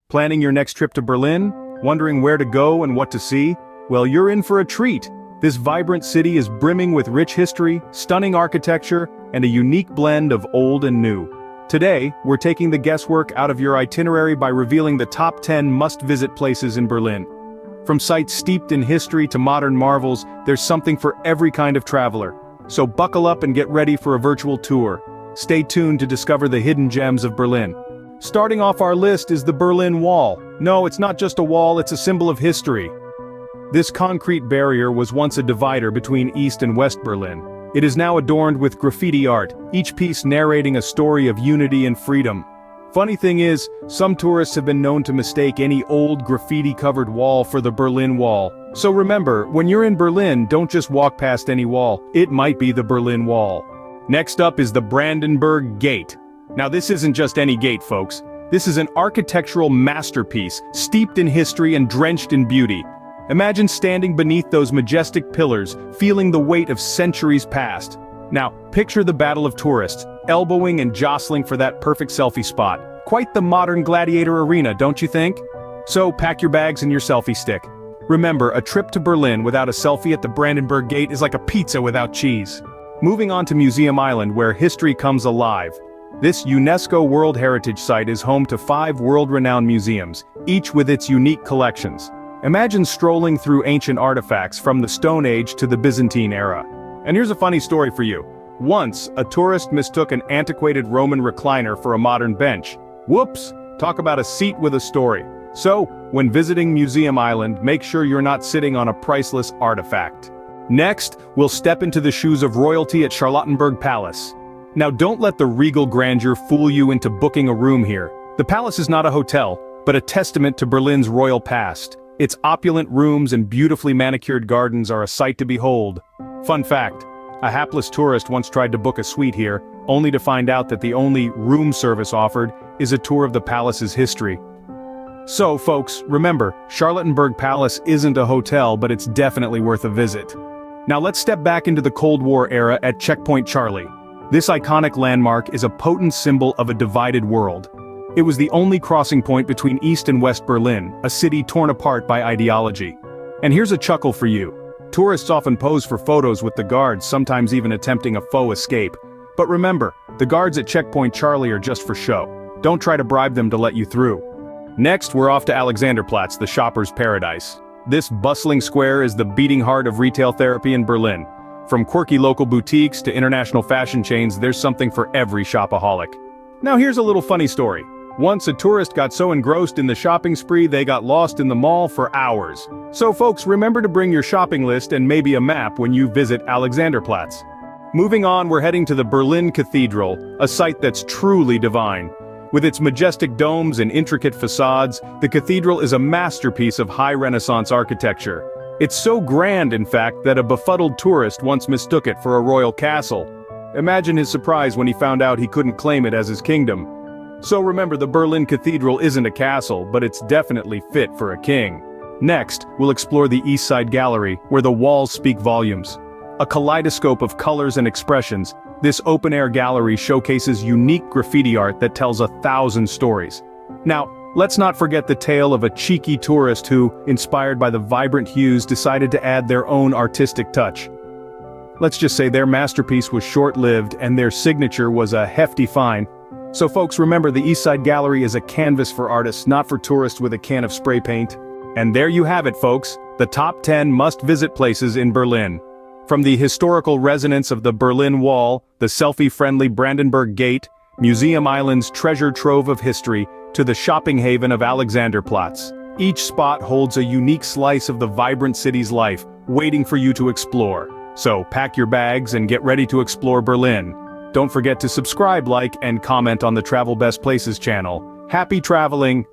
Planning your next trip to Berlin? Wondering where to go and what to see? Well, you're in for a treat. This vibrant city is brimming with rich history, stunning architecture, and a unique blend of old and new. Today, we're taking the guesswork out of your itinerary by revealing the top 10 must-visit places in Berlin. From sites steeped in history to modern marvels, there's something for every kind of traveler. So buckle up and get ready for a virtual tour. Stay tuned to discover the hidden gems of Berlin. Starting off our list is the Berlin Wall. No, it's not just a wall, it's a symbol of history. This concrete barrier was once a divider between East and West Berlin. It is now adorned with graffiti art, each piece narrating a story of unity and freedom. Funny thing is, some tourists have been known to mistake any old graffiti-covered wall for the Berlin Wall. So remember, when you're in Berlin, don't just walk past any wall. It might be the Berlin Wall. Next up is the Brandenburg Gate. Now this isn't just any gate, folks. This is an architectural masterpiece, steeped in history and drenched in beauty. Imagine standing beneath those majestic pillars, feeling the weight of centuries past. Now, picture the battle of tourists, elbowing and jostling for that perfect selfie spot. Quite the modern gladiator arena, don't you think? So pack your bags and your selfie stick. Remember, a trip to Berlin without a selfie at the Brandenburg Gate is like a pizza without cheese. Moving on to Museum Island, where history comes alive. This UNESCO World Heritage Site is home to 5 world-renowned museums, each with its unique collections. Imagine strolling through ancient artifacts from the Stone Age to the Byzantine era. And here's a funny story for you. Once, a tourist mistook an antiquated Roman recliner for a modern bench. Whoops! Talk about a seat with a story. So, when visiting Museum Island, make sure you're not sitting on a priceless artifact. Next, we'll step into the shoes of royalty at Charlottenburg Palace. Now don't let the regal grandeur fool you into booking a room here. The palace is not a hotel, but a testament to Berlin's royal past. Its opulent rooms and beautifully manicured gardens are a sight to behold. Fun fact, a hapless tourist once tried to book a suite here, only to find out that the only room service offered is a tour of the palace's history. So folks, remember, Charlottenburg Palace isn't a hotel, but it's definitely worth a visit. Now let's step back into the Cold War era at Checkpoint Charlie. This iconic landmark is a potent symbol of a divided world. It was the only crossing point between East and West Berlin, a city torn apart by ideology. And here's a chuckle for you. Tourists often pose for photos with the guards, sometimes even attempting a faux escape. But remember, the guards at Checkpoint Charlie are just for show. Don't try to bribe them to let you through. Next, we're off to Alexanderplatz, the shopper's paradise. This bustling square is the beating heart of retail therapy in Berlin. From quirky local boutiques to international fashion chains, there's something for every shopaholic. Now here's a little funny story. Once a tourist got so engrossed in the shopping spree they got lost in the mall for hours. So folks, remember to bring your shopping list and maybe a map when you visit Alexanderplatz. Moving on, we're heading to the Berlin Cathedral, a site that's truly divine. With its majestic domes and intricate facades, the cathedral is a masterpiece of high Renaissance architecture. It's so grand, in fact, that a befuddled tourist once mistook it for a royal castle. Imagine his surprise when he found out he couldn't claim it as his kingdom. So remember, the Berlin Cathedral isn't a castle, but it's definitely fit for a king. Next, we'll explore the East Side Gallery, where the walls speak volumes. A kaleidoscope of colors and expressions, this open-air gallery showcases unique graffiti art that tells 1,000 stories. Now, let's not forget the tale of a cheeky tourist who, inspired by the vibrant hues, decided to add their own artistic touch. Let's just say their masterpiece was short-lived and their signature was a hefty fine. So folks, remember, the East Side Gallery is a canvas for artists, not for tourists with a can of spray paint. And there you have it, folks, the top 10 must-visit places in Berlin. From the historical resonance of the Berlin Wall, the selfie-friendly Brandenburg Gate, Museum Island's treasure trove of history, to the shopping haven of Alexanderplatz. Each spot holds a unique slice of the vibrant city's life, waiting for you to explore. So pack your bags and get ready to explore Berlin. Don't forget to subscribe, like, and comment on the Travel Best Places channel. Happy traveling!